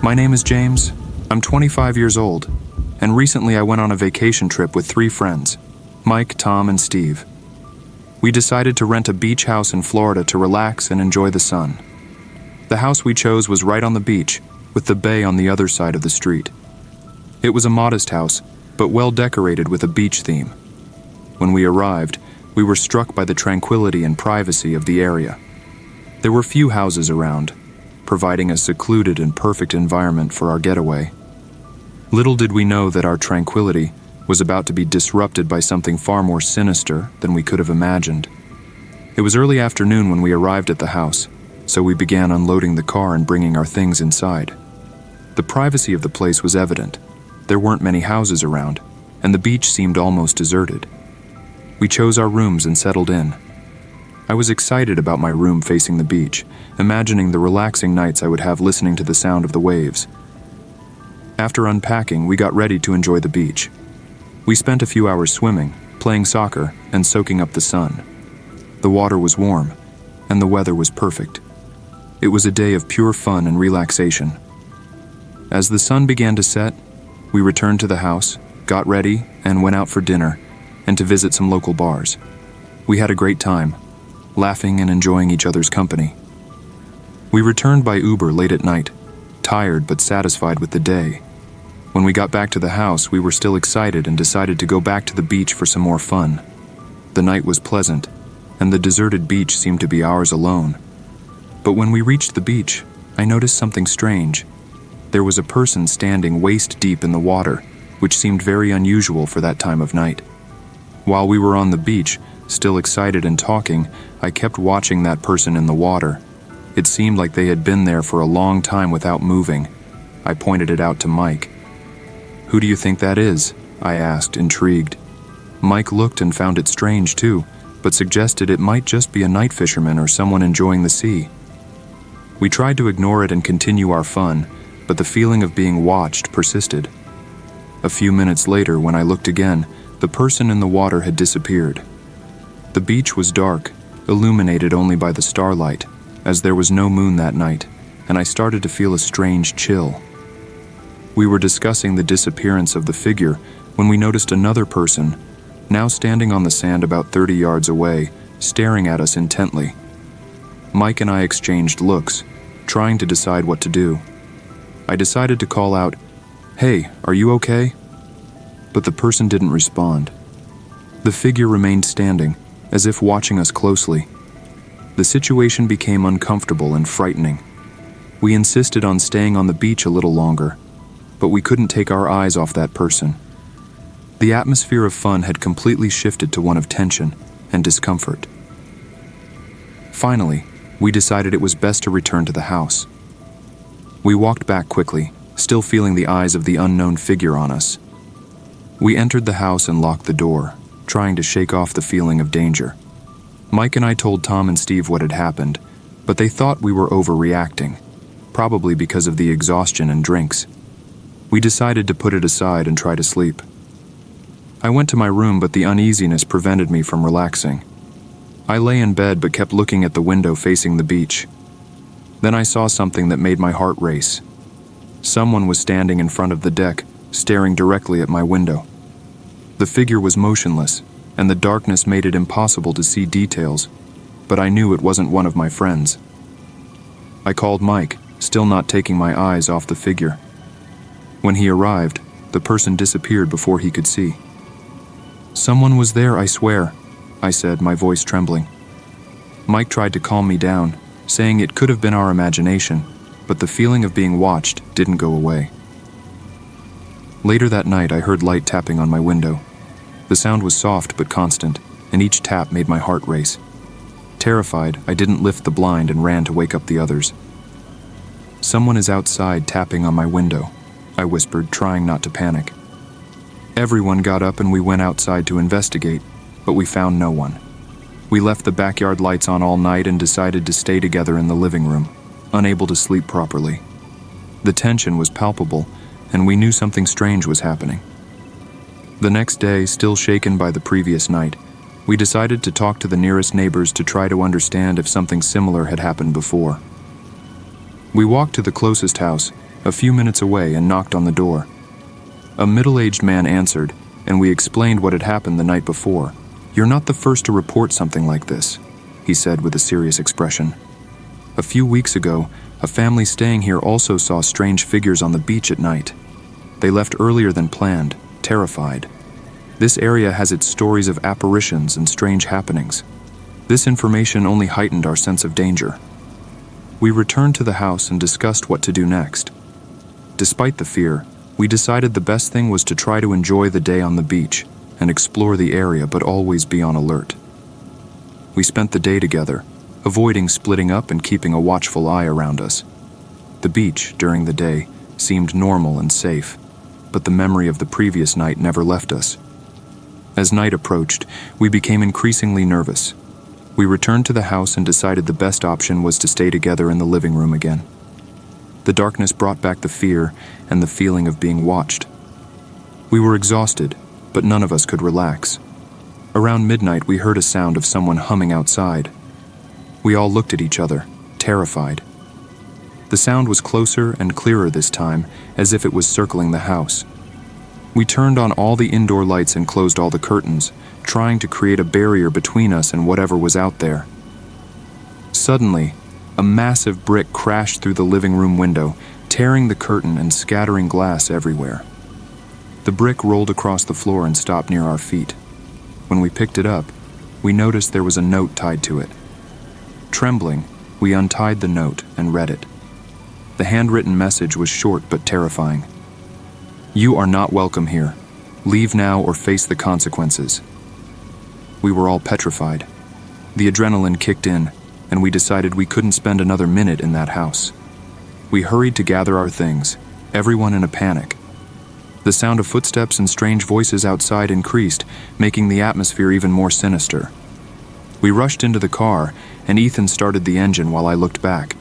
My name is James. I'm 25 years old, and recently I went on a vacation trip with 3 friends, Mike, Tom, and Steve. We decided to rent a beach house in Florida to relax and enjoy the sun. The house we chose was right on the beach, with the bay on the other side of the street. It was a modest house, but well decorated with a beach theme. When we arrived, we were struck by the tranquility and privacy of the area. There were few houses around, providing a secluded and perfect environment for our getaway. Little did we know that our tranquility was about to be disrupted by something far more sinister than we could have imagined. It was early afternoon when we arrived at the house, so we began unloading the car and bringing our things inside. The privacy of the place was evident. There weren't many houses around, and the beach seemed almost deserted. We chose our rooms and settled in. I was excited about my room facing the beach, imagining the relaxing nights I would have listening to the sound of the waves. After unpacking, we got ready to enjoy the beach. We spent a few hours swimming, playing soccer, and soaking up the sun. The water was warm, and the weather was perfect. It was a day of pure fun and relaxation. As the sun began to set, we returned to the house, got ready, and went out for dinner, and to visit some local bars. We had a great time, laughing and enjoying each other's company. We returned by Uber late at night, tired but satisfied with the day. When we got back to the house, we were still excited and decided to go back to the beach for some more fun. The night was pleasant, and the deserted beach seemed to be ours alone. But when we reached the beach, I noticed something strange. There was a person standing waist deep in the water, which seemed very unusual for that time of night. While we were on the beach, still excited and talking, I kept watching that person in the water. It seemed like they had been there for a long time without moving. I pointed it out to Mike. "Who do you think that is?" I asked, intrigued. Mike looked and found it strange too, but suggested it might just be a night fisherman or someone enjoying the sea. We tried to ignore it and continue our fun, but the feeling of being watched persisted. A few minutes later, when I looked again, the person in the water had disappeared. The beach was dark, illuminated only by the starlight, as there was no moon that night, and I started to feel a strange chill. We were discussing the disappearance of the figure when we noticed another person, now standing on the sand about 30 yards away, staring at us intently. Mike and I exchanged looks, trying to decide what to do. I decided to call out, "Hey, are you okay?" But the person didn't respond. The figure remained standing, as if watching us closely. The situation became uncomfortable and frightening. We insisted on staying on the beach a little longer, but we couldn't take our eyes off that person. The atmosphere of fun had completely shifted to one of tension and discomfort. Finally, we decided it was best to return to the house. We walked back quickly, still feeling the eyes of the unknown figure on us. We entered the house and locked the door, trying to shake off the feeling of danger. Mike and I told Tom and Steve what had happened, but they thought we were overreacting, probably because of the exhaustion and drinks. We decided to put it aside and try to sleep. I went to my room, but the uneasiness prevented me from relaxing. I lay in bed but kept looking at the window facing the beach. Then I saw something that made my heart race. Someone was standing in front of the deck, staring directly at my window. The figure was motionless, and the darkness made it impossible to see details, but I knew it wasn't one of my friends. I called Mike, still not taking my eyes off the figure. When he arrived, the person disappeared before he could see. "Someone was there, I swear," I said, my voice trembling. Mike tried to calm me down, saying it could have been our imagination, but the feeling of being watched didn't go away. Later that night, I heard light tapping on my window. The sound was soft but constant, and each tap made my heart race. Terrified, I didn't lift the blind and ran to wake up the others. "Someone is outside tapping on my window," I whispered, trying not to panic. Everyone got up and we went outside to investigate, but we found no one. We left the backyard lights on all night and decided to stay together in the living room, unable to sleep properly. The tension was palpable, and we knew something strange was happening. The next day, still shaken by the previous night, we decided to talk to the nearest neighbors to try to understand if something similar had happened before. We walked to the closest house a few minutes away, and knocked on the door. A middle-aged man answered, and we explained what had happened the night before. "You're not the first to report something like this," he said with a serious expression. "A few weeks ago, a family staying here also saw strange figures on the beach at night. They left earlier than planned, terrified. This area has its stories of apparitions and strange happenings. This information only heightened our sense of danger." We returned to the house and discussed what to do next. Despite the fear, we decided the best thing was to try to enjoy the day on the beach and explore the area, but always be on alert. We spent the day together, avoiding splitting up and keeping a watchful eye around us. The beach, during the day, seemed normal and safe, but the memory of the previous night never left us. As night approached, we became increasingly nervous. We returned to the house and decided the best option was to stay together in the living room again. The darkness brought back the fear and the feeling of being watched. We were exhausted, but none of us could relax. Around midnight, we heard a sound of someone humming outside. We all looked at each other, terrified. The sound was closer and clearer this time, as if it was circling the house. We turned on all the indoor lights and closed all the curtains, trying to create a barrier between us and whatever was out there. Suddenly, a massive brick crashed through the living room window, tearing the curtain and scattering glass everywhere. The brick rolled across the floor and stopped near our feet. When we picked it up, we noticed there was a note tied to it. Trembling, we untied the note and read it. The handwritten message was short but terrifying. "You are not welcome here. Leave now or face the consequences." We were all petrified. The adrenaline kicked in, and we decided we couldn't spend another minute in that house. We hurried to gather our things, everyone in a panic. The sound of footsteps and strange voices outside increased, making the atmosphere even more sinister. We rushed into the car, and Ethan started the engine while I looked back.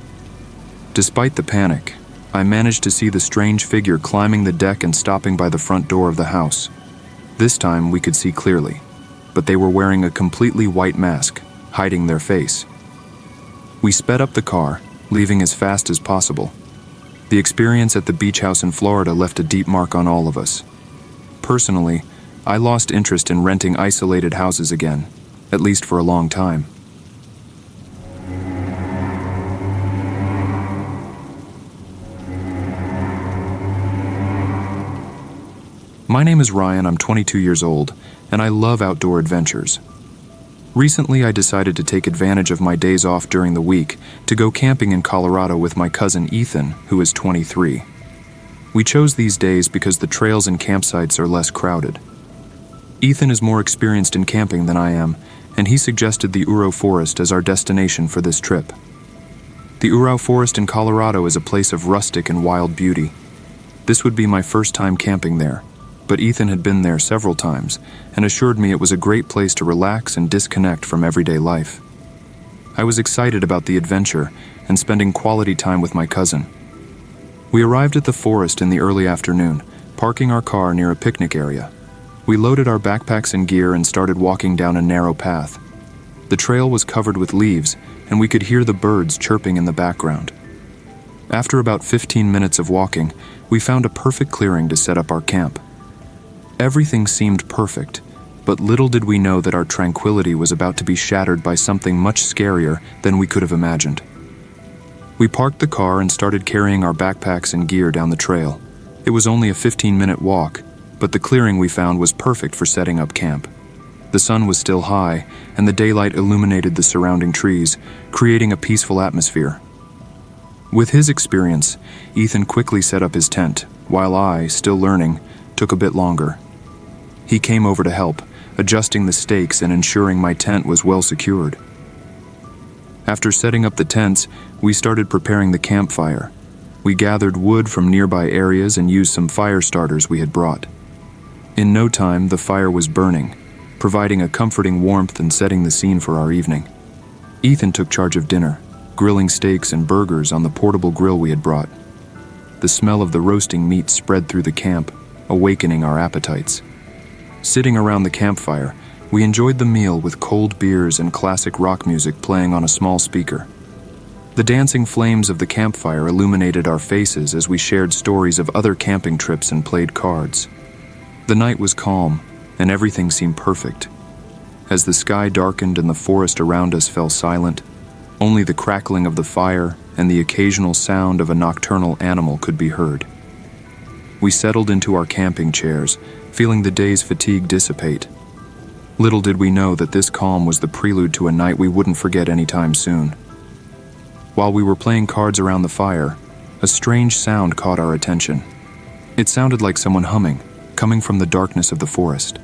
Despite the panic, I managed to see the strange figure climbing the deck and stopping by the front door of the house. This time we could see clearly, but they were wearing a completely white mask, hiding their face. We sped up the car, leaving as fast as possible. The experience at the beach house in Florida left a deep mark on all of us. Personally, I lost interest in renting isolated houses again, at least for a long time. My name is Ryan, I'm 22 years old, and I love outdoor adventures. Recently, I decided to take advantage of my days off during the week to go camping in Colorado with my cousin Ethan, who is 23. We chose these days because the trails and campsites are less crowded. Ethan is more experienced in camping than I am, and he suggested the Uro Forest as our destination for this trip. The Uro Forest in Colorado is a place of rustic and wild beauty. This would be my first time camping there, but Ethan had been there several times and assured me it was a great place to relax and disconnect from everyday life. I was excited about the adventure and spending quality time with my cousin. We arrived at the forest in the early afternoon, parking our car near a picnic area. We loaded our backpacks and gear and started walking down a narrow path. The trail was covered with leaves, and we could hear the birds chirping in the background. After about 15 minutes of walking, we found a perfect clearing to set up our camp. Everything seemed perfect, but little did we know that our tranquility was about to be shattered by something much scarier than we could have imagined. We parked the car and started carrying our backpacks and gear down the trail. It was only a 15-minute walk, but the clearing we found was perfect for setting up camp. The sun was still high, and the daylight illuminated the surrounding trees, creating a peaceful atmosphere. With his experience, Ethan quickly set up his tent, while I, still learning, took a bit longer. He came over to help, adjusting the stakes and ensuring my tent was well secured. After setting up the tents, we started preparing the campfire. We gathered wood from nearby areas and used some fire starters we had brought. In no time, the fire was burning, providing a comforting warmth and setting the scene for our evening. Ethan took charge of dinner, grilling steaks and burgers on the portable grill we had brought. The smell of the roasting meat spread through the camp, awakening our appetites. Sitting around the campfire, we enjoyed the meal with cold beers and classic rock music playing on a small speaker. The dancing flames of the campfire illuminated our faces as we shared stories of other camping trips and played cards. The night was calm, and everything seemed perfect. As the sky darkened and the forest around us fell silent, only the crackling of the fire and the occasional sound of a nocturnal animal could be heard. We settled into our camping chairs, feeling the day's fatigue dissipate. Little did we know that this calm was the prelude to a night we wouldn't forget anytime soon. While we were playing cards around the fire, a strange sound caught our attention. It sounded like someone humming, coming from the darkness of the forest.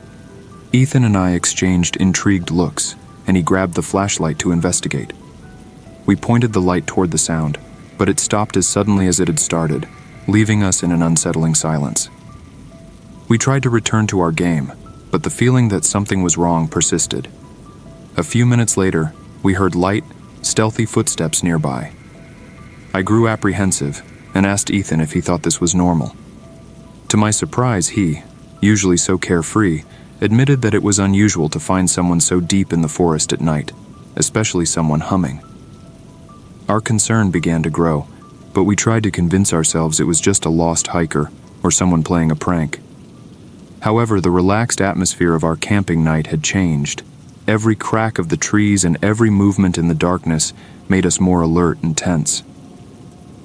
Ethan and I exchanged intrigued looks, and he grabbed the flashlight to investigate. We pointed the light toward the sound, but it stopped as suddenly as it had started, leaving us in an unsettling silence. We tried to return to our game, but the feeling that something was wrong persisted. A few minutes later, we heard light, stealthy footsteps nearby. I grew apprehensive and asked Ethan if he thought this was normal. To my surprise, he, usually so carefree, admitted that it was unusual to find someone so deep in the forest at night, especially someone humming. Our concern began to grow, but we tried to convince ourselves it was just a lost hiker or someone playing a prank. However, the relaxed atmosphere of our camping night had changed. Every crack of the trees and every movement in the darkness made us more alert and tense.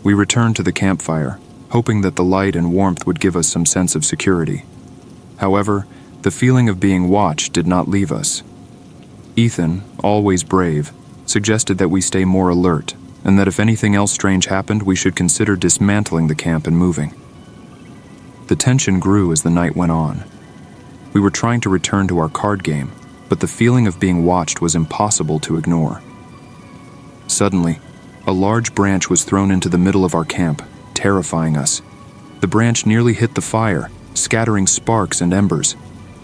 We returned to the campfire, hoping that the light and warmth would give us some sense of security. However, the feeling of being watched did not leave us. Ethan, always brave, suggested that we stay more alert, and that if anything else strange happened, we should consider dismantling the camp and moving. The tension grew as the night went on. We were trying to return to our card game, but the feeling of being watched was impossible to ignore. Suddenly, a large branch was thrown into the middle of our camp, terrifying us. The branch nearly hit the fire, scattering sparks and embers.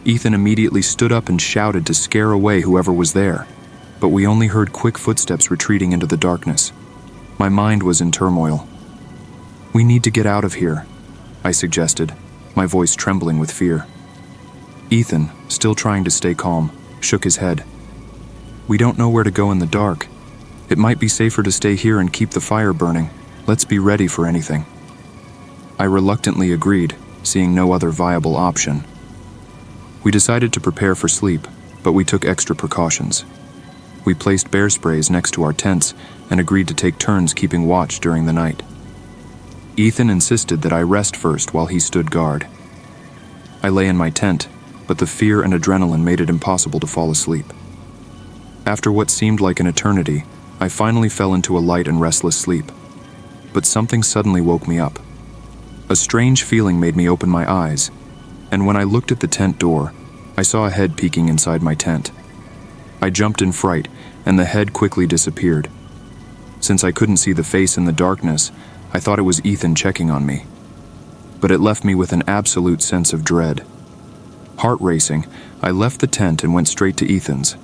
Ethan immediately stood up and shouted to scare away whoever was there, but we only heard quick footsteps retreating into the darkness. My mind was in turmoil. "We need to get out of here," I suggested, my voice trembling with fear. Ethan, still trying to stay calm, shook his head. "We don't know where to go in the dark. It might be safer to stay here and keep the fire burning. Let's be ready for anything." I reluctantly agreed, seeing no other viable option. We decided to prepare for sleep, but we took extra precautions. We placed bear sprays next to our tents and agreed to take turns keeping watch during the night. Ethan insisted that I rest first while he stood guard. I lay in my tent, but the fear and adrenaline made it impossible to fall asleep. After what seemed like an eternity, I finally fell into a light and restless sleep. But something suddenly woke me up. A strange feeling made me open my eyes, and when I looked at the tent door, I saw a head peeking inside my tent. I jumped in fright, and the head quickly disappeared. Since I couldn't see the face in the darkness, I thought it was Ethan checking on me. But it left me with an absolute sense of dread. Heart racing, I left the tent and went straight to Ethan's.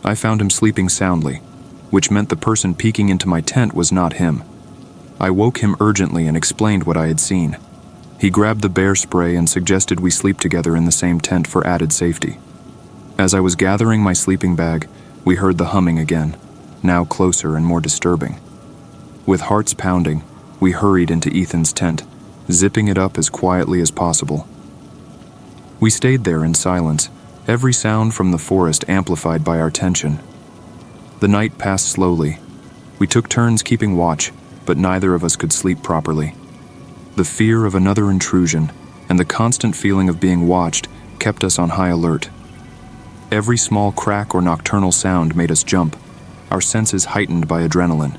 I found him sleeping soundly, which meant the person peeking into my tent was not him. I woke him urgently and explained what I had seen. He grabbed the bear spray and suggested we sleep together in the same tent for added safety. As I was gathering my sleeping bag, we heard the humming again, now closer and more disturbing. With hearts pounding, we hurried into Ethan's tent, zipping it up as quietly as possible. We stayed there in silence, every sound from the forest amplified by our tension. The night passed slowly. We took turns keeping watch, but neither of us could sleep properly. The fear of another intrusion and the constant feeling of being watched kept us on high alert. Every small crack or nocturnal sound made us jump, our senses heightened by adrenaline.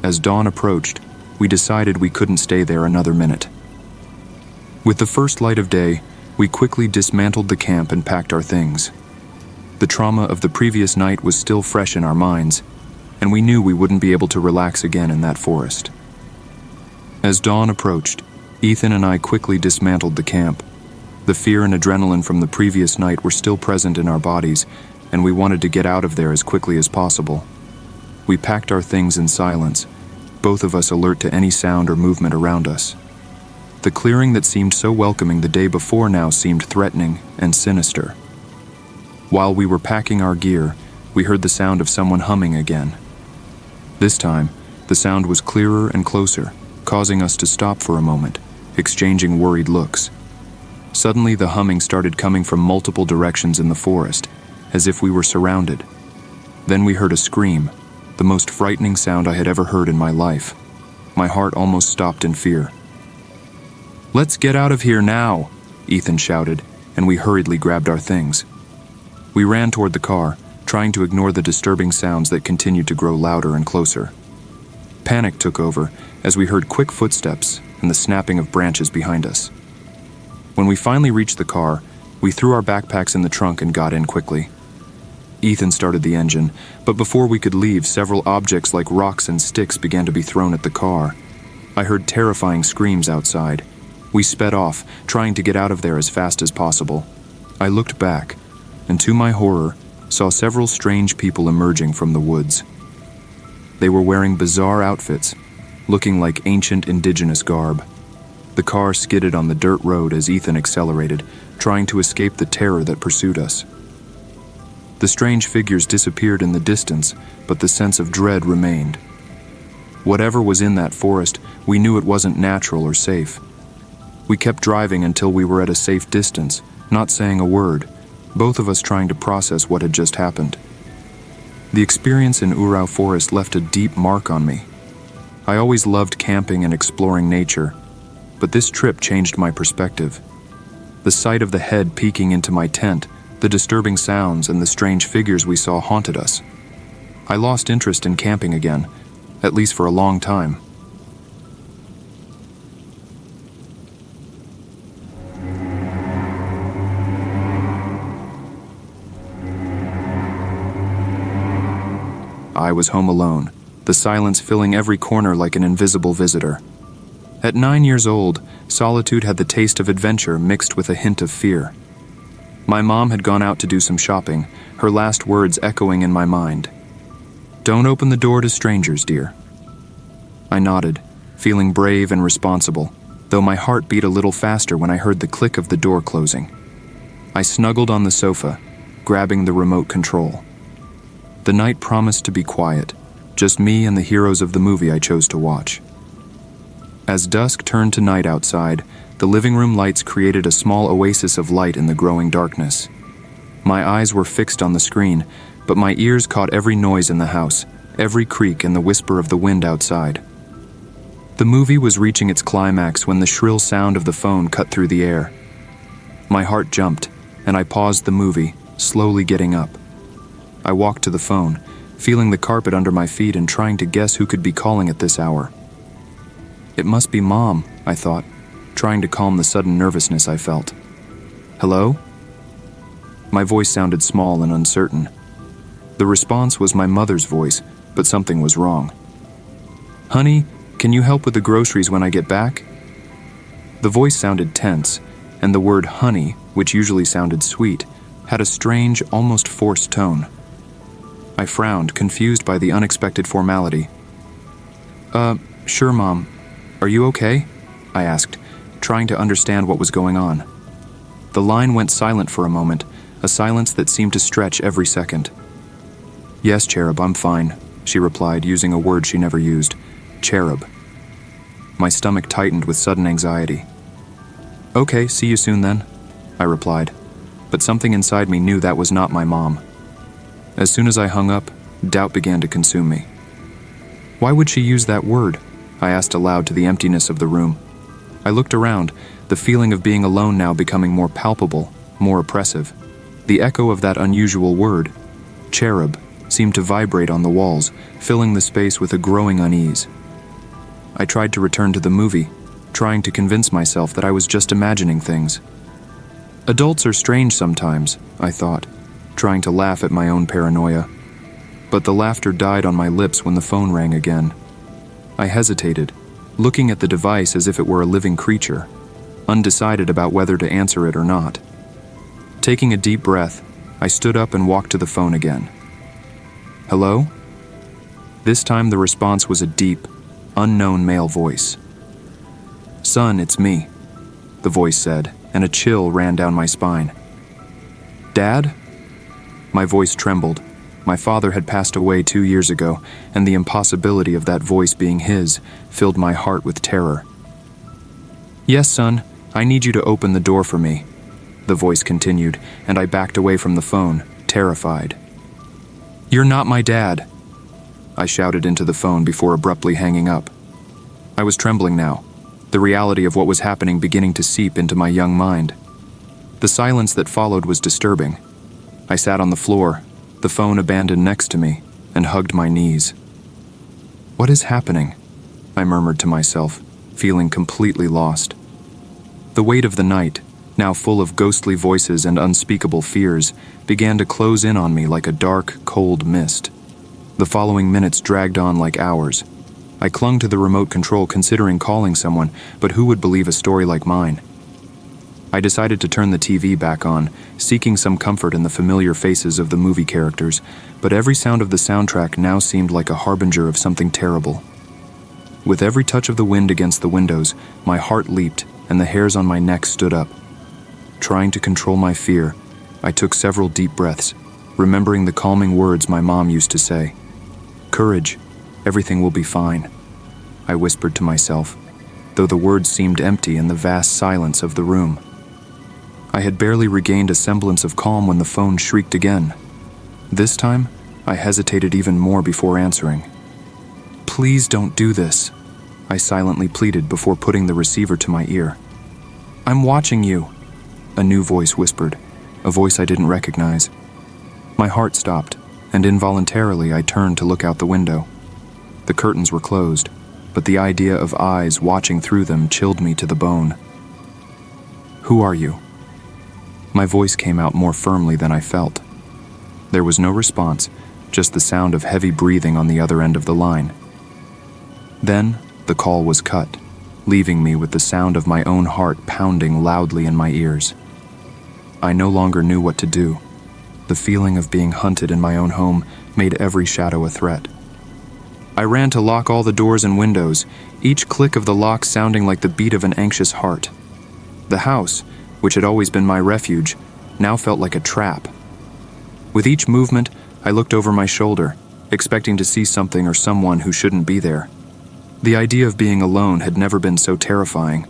As dawn approached, we decided we couldn't stay there another minute. With the first light of day, we quickly dismantled the camp and packed our things. The trauma of the previous night was still fresh in our minds, and we knew we wouldn't be able to relax again in that forest. As dawn approached, Ethan and I quickly dismantled the camp. The fear and adrenaline from the previous night were still present in our bodies, and we wanted to get out of there as quickly as possible. We packed our things in silence, both of us alert to any sound or movement around us. The clearing that seemed so welcoming the day before now seemed threatening and sinister. While we were packing our gear, we heard the sound of someone humming again. This time, The sound was clearer and closer, causing us to stop for a moment, exchanging worried looks. Suddenly, the humming started coming from multiple directions in the forest, as if we were surrounded. Then we heard a scream, the most frightening sound I had ever heard in my life. My heart almost stopped in fear. "Let's get out of here now," Ethan shouted, and we hurriedly grabbed our things. We ran toward the car, trying to ignore the disturbing sounds that continued to grow louder and closer. Panic took over as we heard quick footsteps and the snapping of branches behind us. When we finally reached the car, we threw our backpacks in the trunk and got in quickly. Ethan started the engine, but before we could leave, several objects like rocks and sticks began to be thrown at the car. I heard terrifying screams outside. We sped off, trying to get out of there as fast as possible. I looked back, and to my horror, saw several strange people emerging from the woods. They were wearing bizarre outfits, looking like ancient indigenous garb. The car skidded on the dirt road as Ethan accelerated, trying to escape the terror that pursued us. The strange figures disappeared in the distance, but the sense of dread remained. Whatever was in that forest, we knew it wasn't natural or safe. We kept driving until we were at a safe distance, not saying a word, both of us trying to process what had just happened. The experience in Urau Forest left a deep mark on me. I always loved camping and exploring nature, but this trip changed my perspective. The sight of the head peeking into my tent, the disturbing sounds, and the strange figures we saw haunted us. I lost interest in camping again, at least for a long time. I was home alone, the silence filling every corner like an invisible visitor. At 9 years old, solitude had the taste of adventure mixed with a hint of fear. My mom had gone out to do some shopping, her last words echoing in my mind. "Don't open the door to strangers, dear." I nodded, feeling brave and responsible, though my heart beat a little faster when I heard the click of the door closing. I snuggled on the sofa, grabbing the remote control. The night promised to be quiet, just me and the heroes of the movie I chose to watch. As dusk turned to night outside, the living room lights created a small oasis of light in the growing darkness. My eyes were fixed on the screen, but my ears caught every noise in the house, every creak and the whisper of the wind outside. The movie was reaching its climax when the shrill sound of the phone cut through the air. My heart jumped, and I paused the movie, slowly getting up. I walked to the phone, feeling the carpet under my feet and trying to guess who could be calling at this hour. It must be Mom, I thought, trying to calm the sudden nervousness I felt. "Hello?" My voice sounded small and uncertain. The response was my mother's voice, but something was wrong. "Honey, can you help with the groceries when I get back?" The voice sounded tense, and the word honey, which usually sounded sweet, had a strange, almost forced tone. I frowned, confused by the unexpected formality. Sure, Mom. Are you okay?" I asked, trying to understand what was going on. The line went silent for a moment, a silence that seemed to stretch every second. "Yes, Cherub, I'm fine," she replied, using a word she never used, cherub. My stomach tightened with sudden anxiety. "Okay, see you soon then," I replied, but something inside me knew that was not my mom. As soon as I hung up, doubt began to consume me. Why would she use that word? I asked aloud to the emptiness of the room. I looked around, the feeling of being alone now becoming more palpable, more oppressive. The echo of that unusual word, cherub, seemed to vibrate on the walls, filling the space with a growing unease. I tried to return to the movie, trying to convince myself that I was just imagining things. Adults are strange sometimes, I thought, trying to laugh at my own paranoia. But the laughter died on my lips when the phone rang again. I hesitated, looking at the device as if it were a living creature, undecided about whether to answer it or not. Taking a deep breath, I stood up and walked to the phone again. "Hello?" This time the response was a deep, unknown male voice. "Son, it's me," the voice said, and a chill ran down my spine. "Dad?" My voice trembled, My father had passed away 2 years ago, and the impossibility of that voice being his filled my heart with terror. "Yes, son, I need you to open the door for me," the voice continued, and I backed away from the phone, terrified. "You're not my dad," I shouted into the phone before abruptly hanging up. I was trembling now, the reality of what was happening beginning to seep into my young mind. The silence that followed was disturbing. I sat on the floor, the phone abandoned next to me, and hugged my knees. "What is happening?" I murmured to myself, feeling completely lost. The weight of the night, now full of ghostly voices and unspeakable fears, began to close in on me like a dark, cold mist. The following minutes dragged on like hours. I clung to the remote control, considering calling someone, but who would believe a story like mine? I decided to turn the TV back on, seeking some comfort in the familiar faces of the movie characters, but every sound of the soundtrack now seemed like a harbinger of something terrible. With every touch of the wind against the windows, my heart leaped and the hairs on my neck stood up. Trying to control my fear, I took several deep breaths, remembering the calming words my mom used to say. "Courage, everything will be fine," I whispered to myself, though the words seemed empty in the vast silence of the room. I had barely regained a semblance of calm when the phone shrieked again. This time, I hesitated even more before answering. "Please don't do this," I silently pleaded before putting the receiver to my ear. "I'm watching you," a new voice whispered, a voice I didn't recognize. My heart stopped, and involuntarily I turned to look out the window. The curtains were closed, but the idea of eyes watching through them chilled me to the bone. "Who are you?" My voice came out more firmly than I felt. There was no response, just the sound of heavy breathing on the other end of the line. Then, the call was cut, leaving me with the sound of my own heart pounding loudly in my ears. I no longer knew what to do. The feeling of being hunted in my own home made every shadow a threat. I ran to lock all the doors and windows, each click of the lock sounding like the beat of an anxious heart. The house, which had always been my refuge, now felt like a trap. With each movement, I looked over my shoulder, expecting to see something or someone who shouldn't be there. The idea of being alone had never been so terrifying.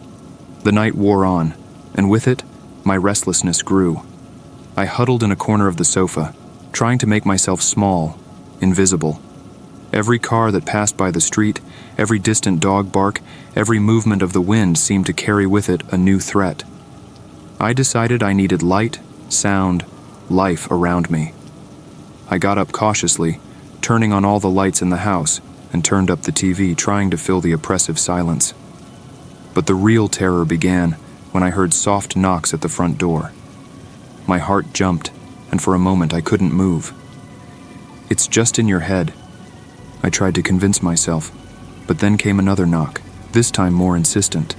The night wore on, and with it, my restlessness grew. I huddled in a corner of the sofa, trying to make myself small, invisible. Every car that passed by the street, every distant dog bark, every movement of the wind seemed to carry with it a new threat. I decided I needed light, sound, life around me. I got up cautiously, turning on all the lights in the house, and turned up the TV, trying to fill the oppressive silence. But the real terror began when I heard soft knocks at the front door. My heart jumped, and for a moment I couldn't move. "It's just in your head," I tried to convince myself, but then came another knock, this time more insistent.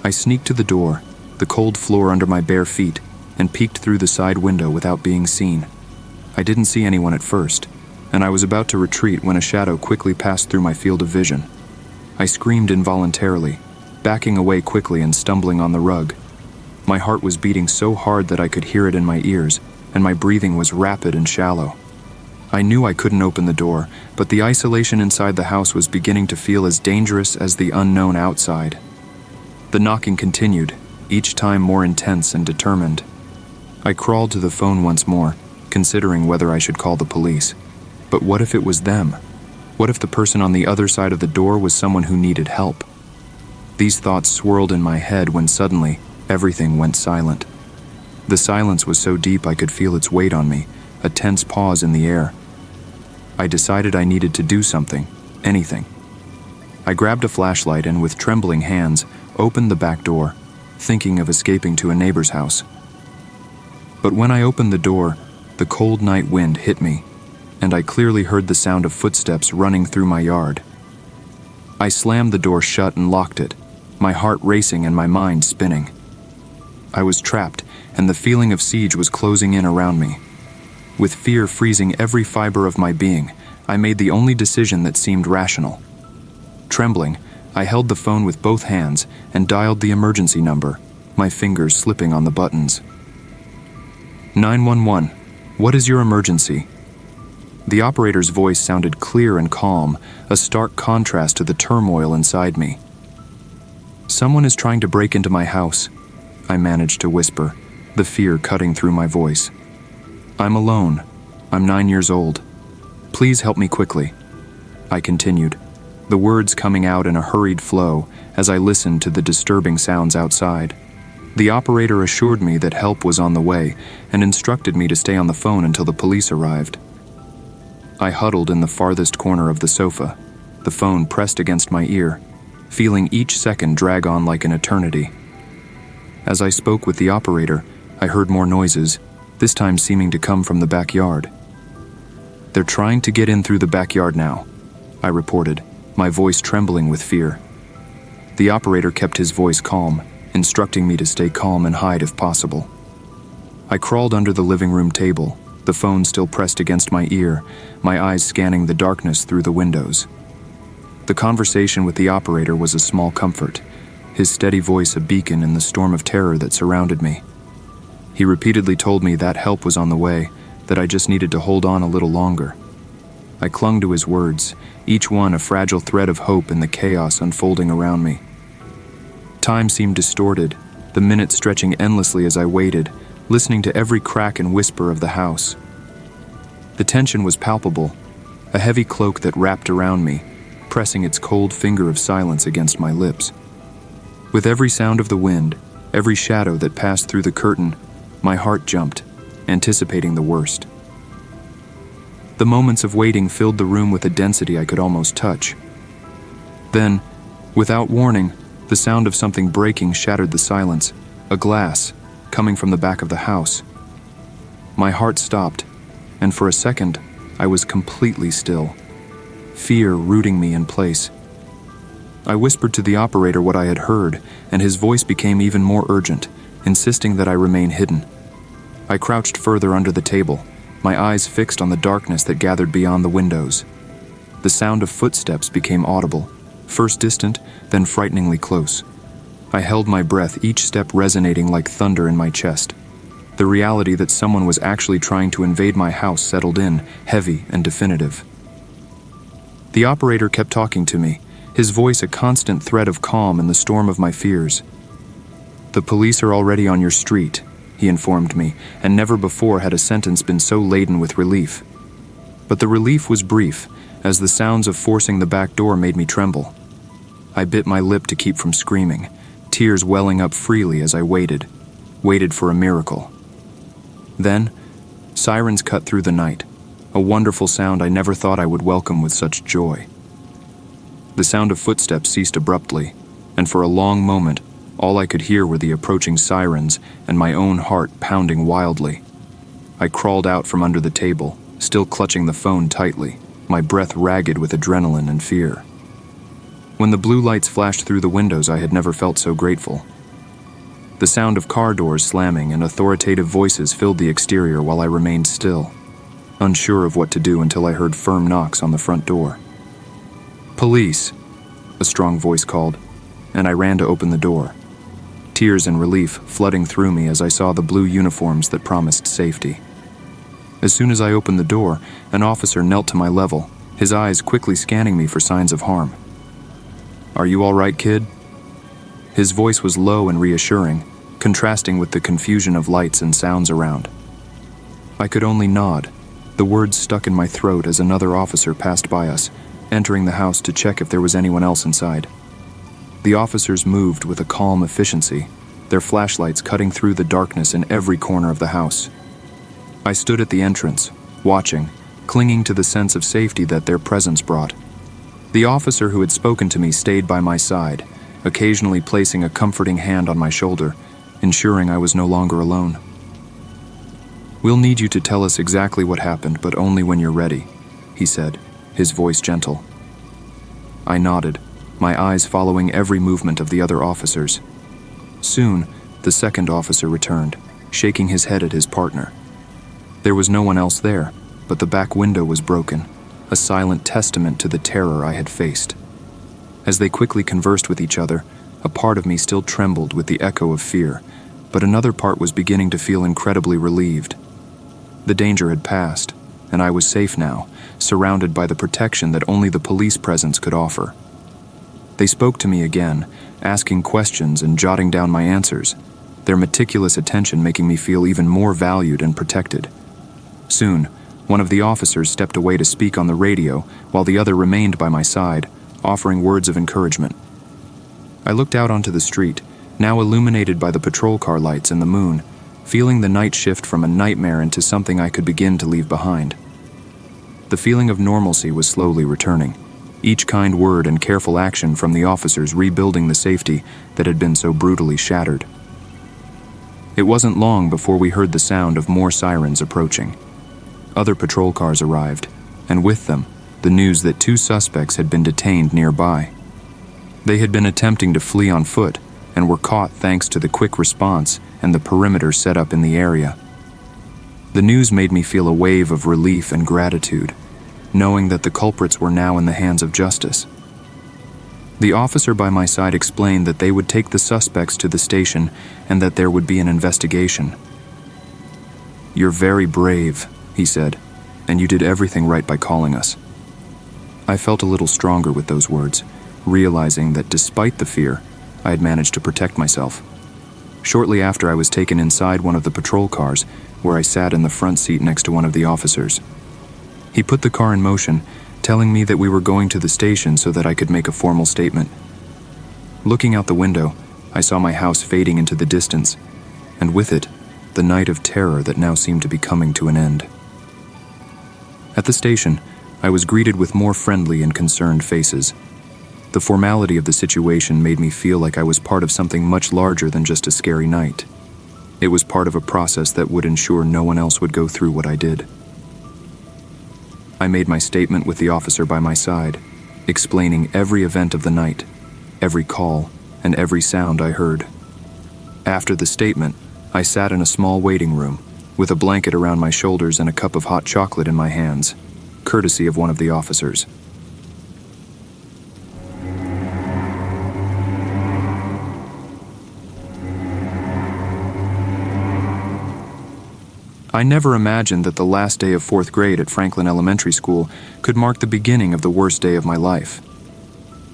I sneaked to the door, the cold floor under my bare feet, and peeked through the side window without being seen. I didn't see anyone at first, and I was about to retreat when a shadow quickly passed through my field of vision. I screamed involuntarily, backing away quickly and stumbling on the rug. My heart was beating so hard that I could hear it in my ears, and my breathing was rapid and shallow. I knew I couldn't open the door, but the isolation inside the house was beginning to feel as dangerous as the unknown outside. The knocking continued, each time more intense and determined. I crawled to the phone once more, considering whether I should call the police. But what if it was them? What if the person on the other side of the door was someone who needed help? These thoughts swirled in my head when suddenly, everything went silent. The silence was so deep I could feel its weight on me, a tense pause in the air. I decided I needed to do something, anything. I grabbed a flashlight and with trembling hands, opened the back door, thinking of escaping to a neighbor's house. But when I opened the door, the cold night wind hit me, and I clearly heard the sound of footsteps running through my yard. I slammed the door shut and locked it, my heart racing and my mind spinning. I was trapped, and the feeling of siege was closing in around me. With fear freezing every fiber of my being, I made the only decision that seemed rational. Trembling, I held the phone with both hands and dialed the emergency number, my fingers slipping on the buttons. 911, what is your emergency? The operator's voice sounded clear and calm, a stark contrast to the turmoil inside me. "Someone is trying to break into my house," I managed to whisper, the fear cutting through my voice. "I'm alone. I'm 9 years old. Please help me quickly," I continued, the words coming out in a hurried flow as I listened to the disturbing sounds outside. The operator assured me that help was on the way and instructed me to stay on the phone until the police arrived. I huddled in the farthest corner of the sofa, the phone pressed against my ear, feeling each second drag on like an eternity. As I spoke with the operator, I heard more noises, this time seeming to come from the backyard. "They're trying to get in through the backyard now," I reported, my voice trembling with fear. The operator kept his voice calm, instructing me to stay calm and hide if possible. I crawled under the living room table, the phone still pressed against my ear, my eyes scanning the darkness through the windows. The conversation with the operator was a small comfort, his steady voice a beacon in the storm of terror that surrounded me. He repeatedly told me that help was on the way, that I just needed to hold on a little longer. I clung to his words, each one a fragile thread of hope in the chaos unfolding around me. Time seemed distorted, the minutes stretching endlessly as I waited, listening to every crack and whisper of the house. The tension was palpable, a heavy cloak that wrapped around me, pressing its cold finger of silence against my lips. With every sound of the wind, every shadow that passed through the curtain, my heart jumped, anticipating the worst. The moments of waiting filled the room with a density I could almost touch. Then, without warning, the sound of something breaking shattered the silence, a glass, coming from the back of the house. My heart stopped, and for a second, I was completely still, fear rooting me in place. I whispered to the operator what I had heard, and his voice became even more urgent, insisting that I remain hidden. I crouched further under the table, my eyes fixed on the darkness that gathered beyond the windows. The sound of footsteps became audible, first distant, then frighteningly close. I held my breath, each step resonating like thunder in my chest. The reality that someone was actually trying to invade my house settled in, heavy and definitive. The operator kept talking to me, his voice a constant thread of calm in the storm of my fears. "The police are already on your street," he informed me, and never before had a sentence been so laden with relief. But the relief was brief, as the sounds of forcing the back door made me tremble. I bit my lip to keep from screaming, tears welling up freely as I waited for a miracle. Then, sirens cut through the night, a wonderful sound I never thought I would welcome with such joy. The sound of footsteps ceased abruptly, and for a long moment, all I could hear were the approaching sirens and my own heart pounding wildly. I crawled out from under the table, still clutching the phone tightly, my breath ragged with adrenaline and fear. When the blue lights flashed through the windows, I had never felt so grateful. The sound of car doors slamming and authoritative voices filled the exterior while I remained still, unsure of what to do until I heard firm knocks on the front door. "Police," a strong voice called, and I ran to open the door. Tears and relief flooding through me as I saw the blue uniforms that promised safety. As soon as I opened the door, an officer knelt to my level, his eyes quickly scanning me for signs of harm. "Are you all right, kid?" His voice was low and reassuring, contrasting with the confusion of lights and sounds around. I could only nod, the words stuck in my throat as another officer passed by us, entering the house to check if there was anyone else inside. The officers moved with a calm efficiency, their flashlights cutting through the darkness in every corner of the house. I stood at the entrance, watching, clinging to the sense of safety that their presence brought. The officer who had spoken to me stayed by my side, occasionally placing a comforting hand on my shoulder, ensuring I was no longer alone. "We'll need you to tell us exactly what happened, but only when you're ready," he said, his voice gentle. I nodded, my eyes following every movement of the other officers. Soon, the second officer returned, shaking his head at his partner. There was no one else there, but the back window was broken, a silent testament to the terror I had faced. As they quickly conversed with each other, a part of me still trembled with the echo of fear, but another part was beginning to feel incredibly relieved. The danger had passed, and I was safe now, surrounded by the protection that only the police presence could offer. They spoke to me again, asking questions and jotting down my answers, their meticulous attention making me feel even more valued and protected. Soon, one of the officers stepped away to speak on the radio while the other remained by my side, offering words of encouragement. I looked out onto the street, now illuminated by the patrol car lights and the moon, feeling the night shift from a nightmare into something I could begin to leave behind. The feeling of normalcy was slowly returning, each kind word and careful action from the officers rebuilding the safety that had been so brutally shattered. It wasn't long before we heard the sound of more sirens approaching. Other patrol cars arrived, and with them, the news that 2 suspects had been detained nearby. They had been attempting to flee on foot and were caught thanks to the quick response and the perimeter set up in the area. The news made me feel a wave of relief and gratitude, knowing that the culprits were now in the hands of justice. The officer by my side explained that they would take the suspects to the station and that there would be an investigation. "You're very brave," he said, "and you did everything right by calling us." I felt a little stronger with those words, realizing that despite the fear, I had managed to protect myself. Shortly after, I was taken inside one of the patrol cars, where I sat in the front seat next to one of the officers. He put the car in motion, telling me that we were going to the station so that I could make a formal statement. Looking out the window, I saw my house fading into the distance, and with it, the night of terror that now seemed to be coming to an end. At the station, I was greeted with more friendly and concerned faces. The formality of the situation made me feel like I was part of something much larger than just a scary night. It was part of a process that would ensure no one else would go through what I did. I made my statement with the officer by my side, explaining every event of the night, every call, and every sound I heard. After the statement, I sat in a small waiting room, with a blanket around my shoulders and a cup of hot chocolate in my hands, courtesy of one of the officers. I never imagined that the last day of 4th grade at Franklin Elementary School could mark the beginning of the worst day of my life.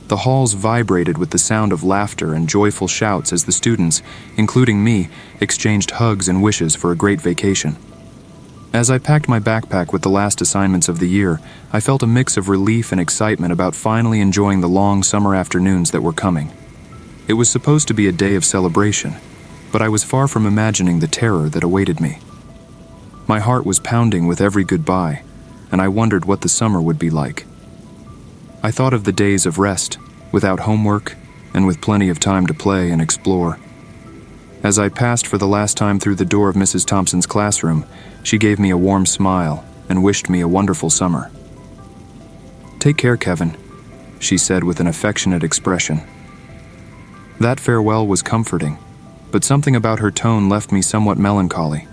The halls vibrated with the sound of laughter and joyful shouts as the students, including me, exchanged hugs and wishes for a great vacation. As I packed my backpack with the last assignments of the year, I felt a mix of relief and excitement about finally enjoying the long summer afternoons that were coming. It was supposed to be a day of celebration, but I was far from imagining the terror that awaited me. My heart was pounding with every goodbye, and I wondered what the summer would be like. I thought of the days of rest, without homework, and with plenty of time to play and explore. As I passed for the last time through the door of Mrs. Thompson's classroom, she gave me a warm smile and wished me a wonderful summer. "Take care, Kevin," she said with an affectionate expression. That farewell was comforting, but something about her tone left me somewhat melancholy.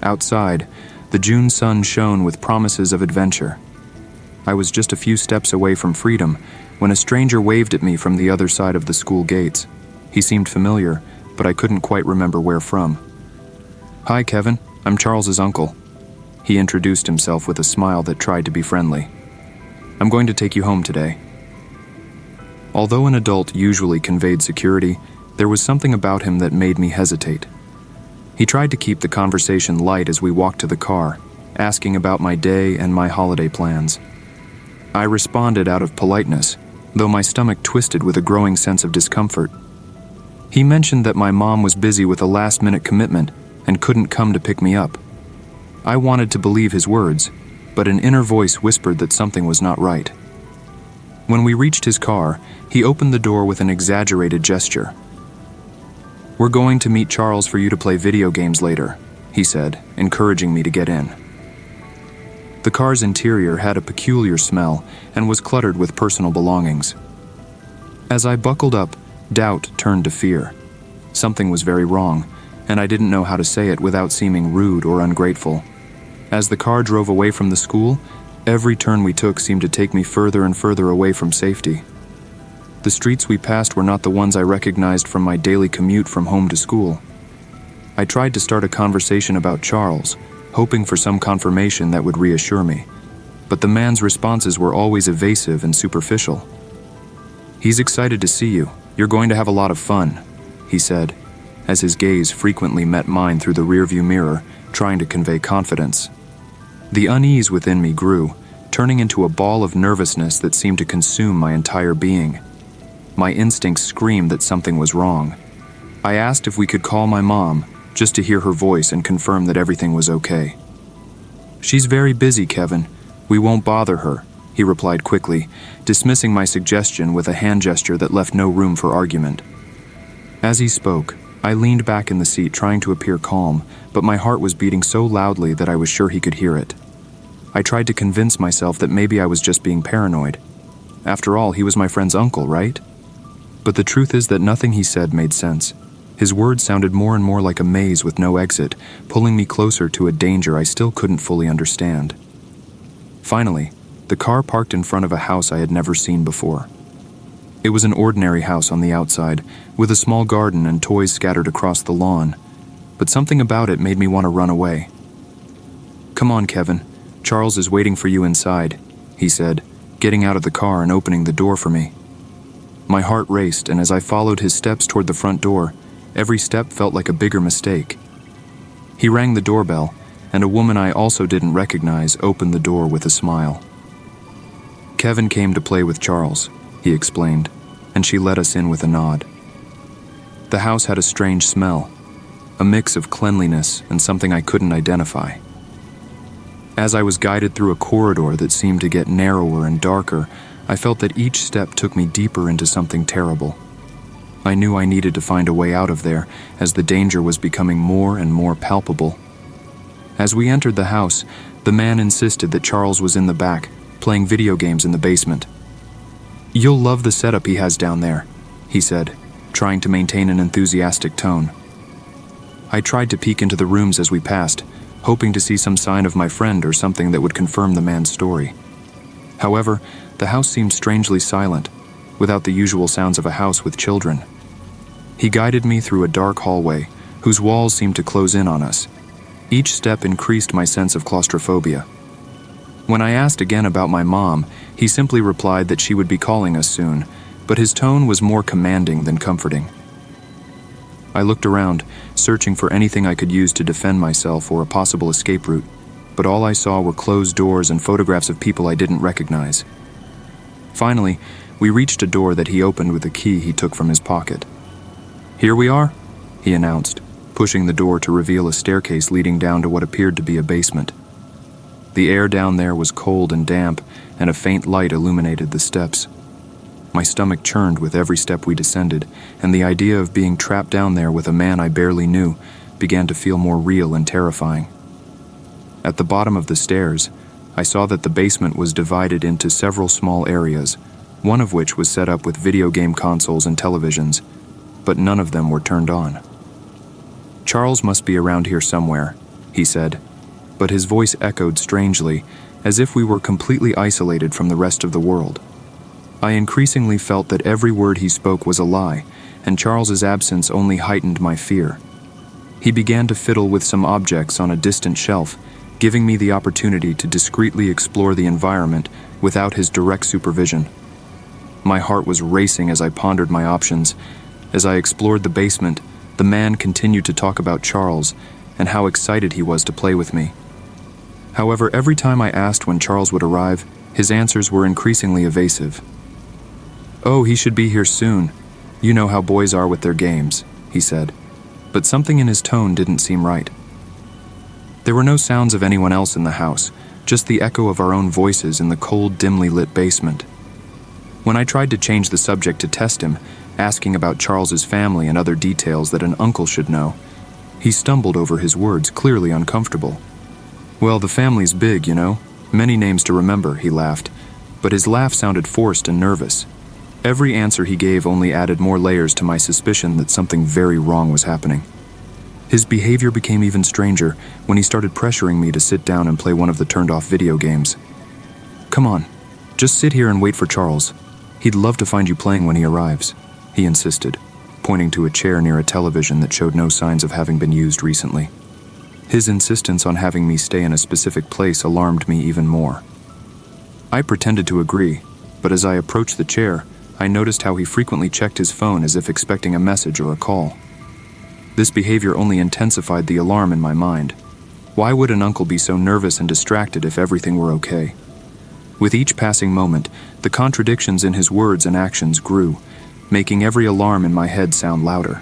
Outside, the June sun shone with promises of adventure. I was just a few steps away from freedom when a stranger waved at me from the other side of the school gates. He seemed familiar, but I couldn't quite remember where from. "Hi, Kevin. I'm Charles's uncle." He introduced himself with a smile that tried to be friendly. "I'm going to take you home today." Although an adult usually conveyed security, there was something about him that made me hesitate. He tried to keep the conversation light as we walked to the car, asking about my day and my holiday plans. I responded out of politeness, though my stomach twisted with a growing sense of discomfort. He mentioned that my mom was busy with a last-minute commitment and couldn't come to pick me up. I wanted to believe his words, but an inner voice whispered that something was not right. When we reached his car, he opened the door with an exaggerated gesture. "We're going to meet Charles for you to play video games later," he said, encouraging me to get in. The car's interior had a peculiar smell and was cluttered with personal belongings. As I buckled up, doubt turned to fear. Something was very wrong, and I didn't know how to say it without seeming rude or ungrateful. As the car drove away from the school, every turn we took seemed to take me further and further away from safety. The streets we passed were not the ones I recognized from my daily commute from home to school. I tried to start a conversation about Charles, hoping for some confirmation that would reassure me, but the man's responses were always evasive and superficial. "He's excited to see you. You're going to have a lot of fun," he said, as his gaze frequently met mine through the rearview mirror, trying to convey confidence. The unease within me grew, turning into a ball of nervousness that seemed to consume my entire being. My instincts screamed that something was wrong. I asked if we could call my mom, just to hear her voice and confirm that everything was okay. "She's very busy, Kevin. We won't bother her," he replied quickly, dismissing my suggestion with a hand gesture that left no room for argument. As he spoke, I leaned back in the seat trying to appear calm, but my heart was beating so loudly that I was sure he could hear it. I tried to convince myself that maybe I was just being paranoid. After all, he was my friend's uncle, right? But the truth is that nothing he said made sense. His words sounded more and more like a maze with no exit, pulling me closer to a danger I still couldn't fully understand. Finally, the car parked in front of a house I had never seen before. It was an ordinary house on the outside, with a small garden and toys scattered across the lawn, but something about it made me want to run away. "Come on, Kevin. Charles is waiting for you inside," he said, getting out of the car and opening the door for me. My heart raced, and as I followed his steps toward the front door, every step felt like a bigger mistake. He rang the doorbell, and a woman I also didn't recognize opened the door with a smile. "Kevin came to play with Charles," he explained, and she let us in with a nod. The house had a strange smell, a mix of cleanliness and something I couldn't identify. As I was guided through a corridor that seemed to get narrower and darker, I felt that each step took me deeper into something terrible. I knew I needed to find a way out of there, as the danger was becoming more and more palpable. As we entered the house, the man insisted that Charles was in the back, playing video games in the basement. "You'll love the setup he has down there," he said, trying to maintain an enthusiastic tone. I tried to peek into the rooms as we passed, hoping to see some sign of my friend or something that would confirm the man's story. However, the house seemed strangely silent, without the usual sounds of a house with children. He guided me through a dark hallway, whose walls seemed to close in on us. Each step increased my sense of claustrophobia. When I asked again about my mom, he simply replied that she would be calling us soon, but his tone was more commanding than comforting. I looked around, searching for anything I could use to defend myself or a possible escape route, but all I saw were closed doors and photographs of people I didn't recognize. Finally, we reached a door that he opened with a key he took from his pocket. "Here we are," he announced, pushing the door to reveal a staircase leading down to what appeared to be a basement. The air down there was cold and damp, and a faint light illuminated the steps. My stomach churned with every step we descended, and the idea of being trapped down there with a man I barely knew began to feel more real and terrifying. At the bottom of the stairs, I saw that the basement was divided into several small areas, one of which was set up with video game consoles and televisions, but none of them were turned on. "Charles must be around here somewhere," he said, but his voice echoed strangely, as if we were completely isolated from the rest of the world. I increasingly felt that every word he spoke was a lie, and Charles's absence only heightened my fear. He began to fiddle with some objects on a distant shelf, giving me the opportunity to discreetly explore the environment without his direct supervision. My heart was racing as I pondered my options. As I explored the basement, the man continued to talk about Charles and how excited he was to play with me. However, every time I asked when Charles would arrive, his answers were increasingly evasive. "Oh, he should be here soon. You know how boys are with their games," he said, but something in his tone didn't seem right. There were no sounds of anyone else in the house, just the echo of our own voices in the cold, dimly lit basement. When I tried to change the subject to test him, asking about Charles's family and other details that an uncle should know, he stumbled over his words, clearly uncomfortable. "Well, the family's big, you know. Many names to remember," he laughed, but his laugh sounded forced and nervous. Every answer he gave only added more layers to my suspicion that something very wrong was happening. His behavior became even stranger when he started pressuring me to sit down and play one of the turned-off video games. "Come on, just sit here and wait for Charles. He'd love to find you playing when he arrives," he insisted, pointing to a chair near a television that showed no signs of having been used recently. His insistence on having me stay in a specific place alarmed me even more. I pretended to agree, but as I approached the chair, I noticed how he frequently checked his phone as if expecting a message or a call. This behavior only intensified the alarm in my mind. Why would an uncle be so nervous and distracted if everything were okay? With each passing moment, the contradictions in his words and actions grew, making every alarm in my head sound louder.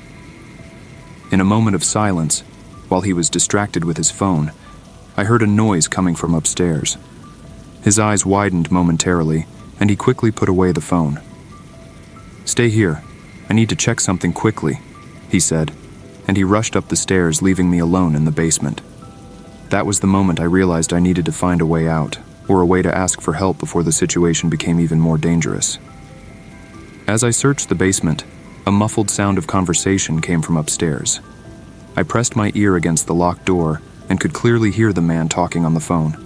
In a moment of silence, while he was distracted with his phone, I heard a noise coming from upstairs. His eyes widened momentarily, and he quickly put away the phone. "Stay here. I need to check something quickly," he said, and he rushed up the stairs, leaving me alone in the basement. That was the moment I realized I needed to find a way out, or a way to ask for help before the situation became even more dangerous. As I searched the basement, a muffled sound of conversation came from upstairs. I pressed my ear against the locked door and could clearly hear the man talking on the phone.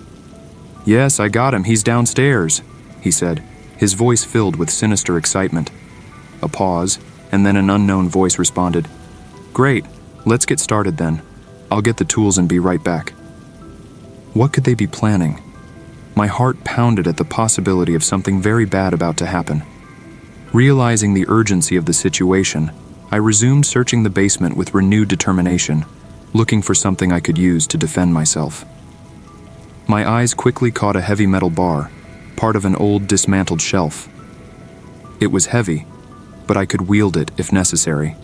"Yes, I got him. He's downstairs," he said, his voice filled with sinister excitement. A pause, and then an unknown voice responded, "Great, let's get started then. I'll get the tools and be right back." What could they be planning? My heart pounded at the possibility of something very bad about to happen. Realizing the urgency of the situation, I resumed searching the basement with renewed determination, looking for something I could use to defend myself. My eyes quickly caught a heavy metal bar, part of an old dismantled shelf. It was heavy, but I could wield it if necessary.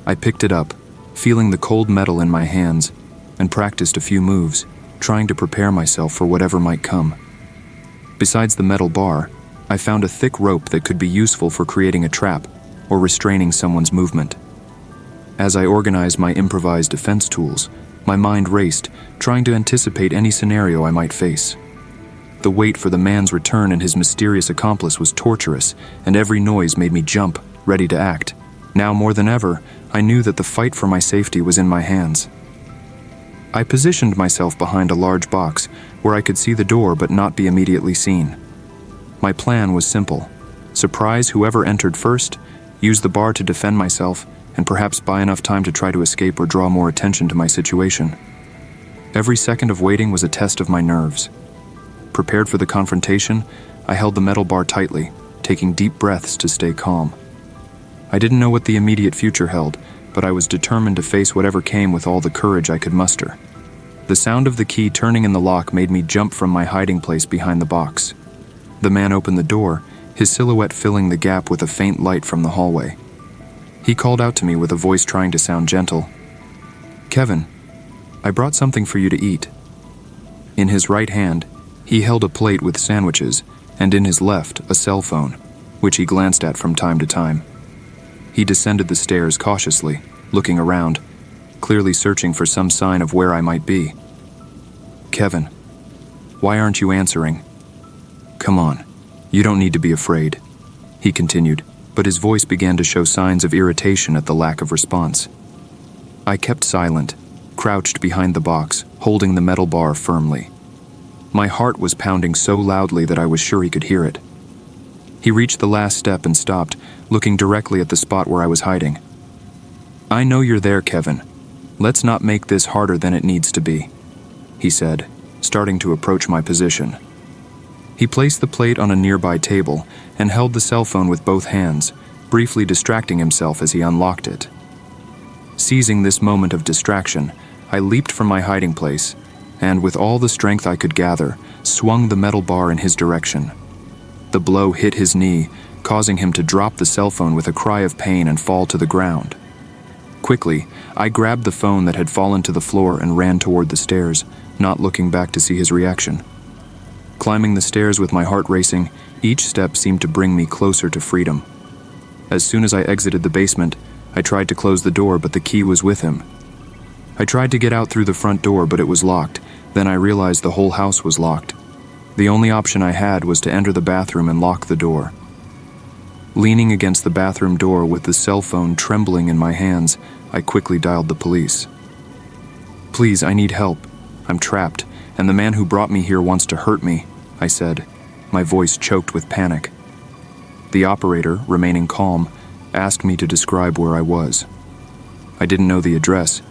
I picked it up, feeling the cold metal in my hands, and practiced a few moves, trying to prepare myself for whatever might come. Besides the metal bar, I found a thick rope that could be useful for creating a trap or restraining someone's movement. As I organized my improvised defense tools, my mind raced, trying to anticipate any scenario I might face. The wait for the man's return and his mysterious accomplice was torturous, and every noise made me jump, ready to act. Now more than ever, I knew that the fight for my safety was in my hands. I positioned myself behind a large box where I could see the door but not be immediately seen. My plan was simple: surprise whoever entered first, use the bar to defend myself, and perhaps buy enough time to try to escape or draw more attention to my situation. Every second of waiting was a test of my nerves. Prepared for the confrontation, I held the metal bar tightly, taking deep breaths to stay calm. I didn't know what the immediate future held, but I was determined to face whatever came with all the courage I could muster. The sound of the key turning in the lock made me jump from my hiding place behind the box. The man opened the door, his silhouette filling the gap with a faint light from the hallway. He called out to me with a voice trying to sound gentle. "Kevin, I brought something for you to eat." In his right hand, he held a plate with sandwiches, and in his left, a cell phone, which he glanced at from time to time. He descended the stairs cautiously, looking around, clearly searching for some sign of where I might be. "Kevin, why aren't you answering? Come on, you don't need to be afraid," he continued, but his voice began to show signs of irritation at the lack of response. I kept silent, crouched behind the box, holding the metal bar firmly. My heart was pounding so loudly that I was sure he could hear it. He reached the last step and stopped, looking directly at the spot where I was hiding. "I know you're there, Kevin. Let's not make this harder than it needs to be," he said, starting to approach my position. He placed the plate on a nearby table and held the cell phone with both hands, briefly distracting himself as he unlocked it. Seizing this moment of distraction, I leaped from my hiding place and, with all the strength I could gather, swung the metal bar in his direction. The blow hit his knee, causing him to drop the cell phone with a cry of pain and fall to the ground. Quickly, I grabbed the phone that had fallen to the floor and ran toward the stairs, not looking back to see his reaction. Climbing the stairs with my heart racing, each step seemed to bring me closer to freedom. As soon as I exited the basement, I tried to close the door, but the key was with him. I tried to get out through the front door, but it was locked. Then I realized the whole house was locked. The only option I had was to enter the bathroom and lock the door. Leaning against the bathroom door with the cell phone trembling in my hands, I quickly dialed the police. "Please, I need help. I'm trapped, and the man who brought me here wants to hurt me," I said, my voice choked with panic. The operator, remaining calm, asked me to describe where I was. I didn't know the address,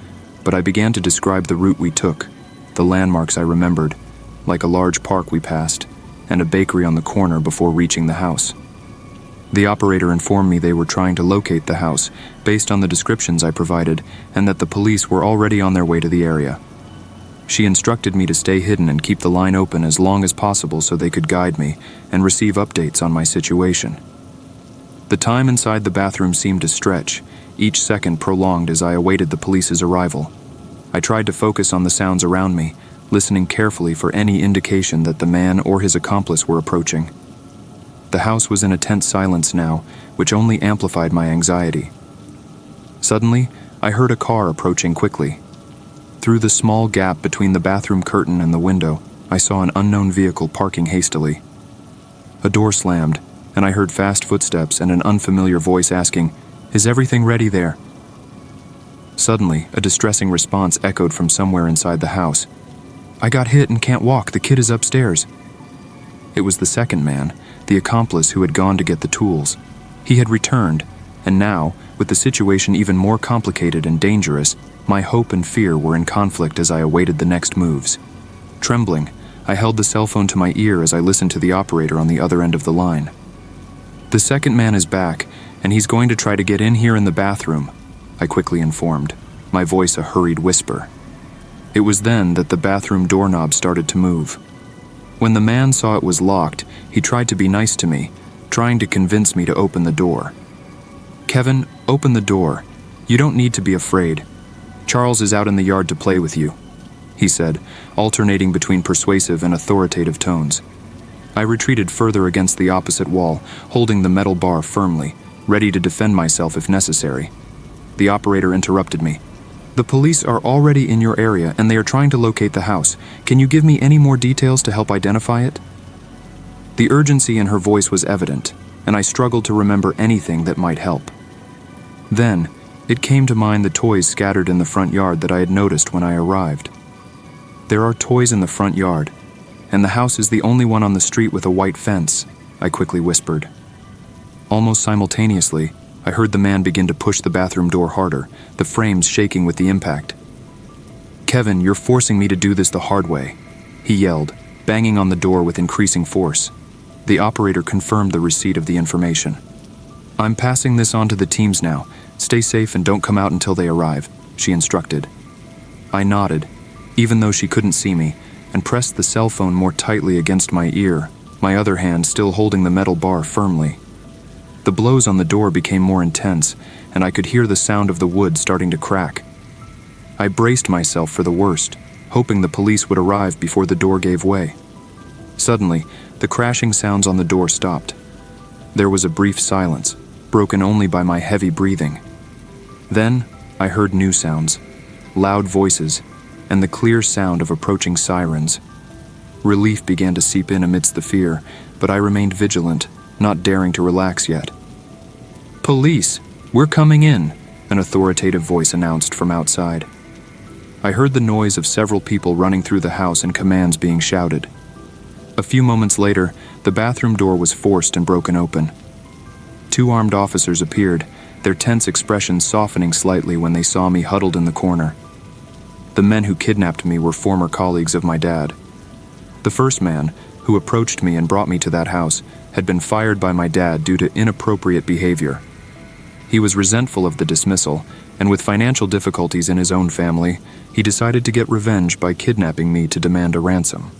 but I began to describe the route we took, the landmarks I remembered, like a large park we passed, and a bakery on the corner before reaching the house. The operator informed me they were trying to locate the house based on the descriptions I provided, and that the police were already on their way to the area. She instructed me to stay hidden and keep the line open as long as possible so they could guide me and receive updates on my situation. The time inside the bathroom seemed to stretch, each second prolonged as I awaited the police's arrival. I tried to focus on the sounds around me, listening carefully for any indication that the man or his accomplice were approaching. The house was in a tense silence now, which only amplified my anxiety. Suddenly, I heard a car approaching quickly. Through the small gap between the bathroom curtain and the window, I saw an unknown vehicle parking hastily. A door slammed, and I heard fast footsteps and an unfamiliar voice asking, "Is everything ready there?" Suddenly, a distressing response echoed from somewhere inside the house. "I got hit and can't walk. The kid is upstairs." It was the second man, the accomplice who had gone to get the tools. He had returned, and now, with the situation even more complicated and dangerous, my hope and fear were in conflict as I awaited the next moves. Trembling, I held the cell phone to my ear as I listened to the operator on the other end of the line. "The second man is back, and he's going to try to get in here in the bathroom," I quickly informed, my voice a hurried whisper. It was then that the bathroom doorknob started to move. When the man saw it was locked, he tried to be nice to me, trying to convince me to open the door. "Kevin, open the door. You don't need to be afraid. Charles is out in the yard to play with you," he said, alternating between persuasive and authoritative tones. I retreated further against the opposite wall, holding the metal bar firmly, ready to defend myself if necessary. The operator interrupted me. "The police are already in your area and they are trying to locate the house. Can you give me any more details to help identify it?" The urgency in her voice was evident, and I struggled to remember anything that might help. Then, it came to mind the toys scattered in the front yard that I had noticed when I arrived. "There are toys in the front yard, and the house is the only one on the street with a white fence," I quickly whispered. Almost simultaneously, I heard the man begin to push the bathroom door harder, the frames shaking with the impact. "Kevin, you're forcing me to do this the hard way," he yelled, banging on the door with increasing force. The operator confirmed the receipt of the information. "I'm passing this on to the teams now. Stay safe and don't come out until they arrive," she instructed. I nodded, even though she couldn't see me, and pressed the cell phone more tightly against my ear, my other hand still holding the metal bar firmly. The blows on the door became more intense, and I could hear the sound of the wood starting to crack. I braced myself for the worst, hoping the police would arrive before the door gave way. Suddenly, the crashing sounds on the door stopped. There was a brief silence, broken only by my heavy breathing. Then, I heard new sounds, loud voices, and the clear sound of approaching sirens. Relief began to seep in amidst the fear, but I remained vigilant, not daring to relax yet. "Police, we're coming in," an authoritative voice announced from outside. I heard the noise of several people running through the house and commands being shouted. A few moments later, the bathroom door was forced and broken open. 2 armed officers appeared, their tense expressions softening slightly when they saw me huddled in the corner. The men who kidnapped me were former colleagues of my dad. The first man, who approached me and brought me to that house, had been fired by my dad due to inappropriate behavior. He was resentful of the dismissal, and with financial difficulties in his own family, he decided to get revenge by kidnapping me to demand a ransom.